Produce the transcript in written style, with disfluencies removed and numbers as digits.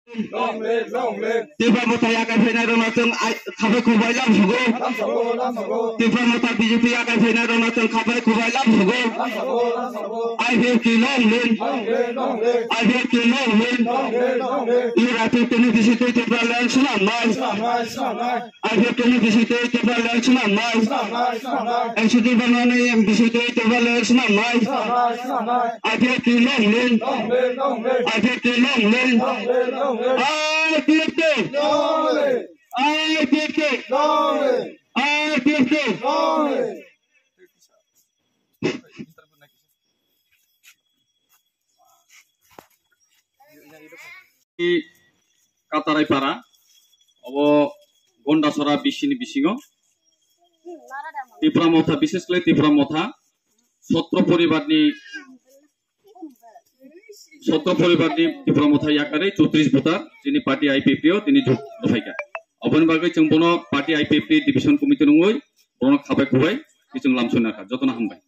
Tiba mutaya akan final donateng kafe kubai lam sugo. Tiba muta BJP akan final donateng kafe kubai lam sugo. I feel kilong. Irati tini disite tiba lang sunam mas. I feel tini disite tiba lang sunam mas. NCT banana yang disite tiba lang sunam mas. I feel kilong. Katarai para, abo gonda sora bisini bisingo. Tipra motha bises kle tipra motha, sotro poribar ni tipra motha yakare 34 votar, jini parti IPPO tini dofaiga. Abon bagai cengpono parti IPP division komite nungoi, bono khabai kubai, kiceng lamsona ka, jotona hambai.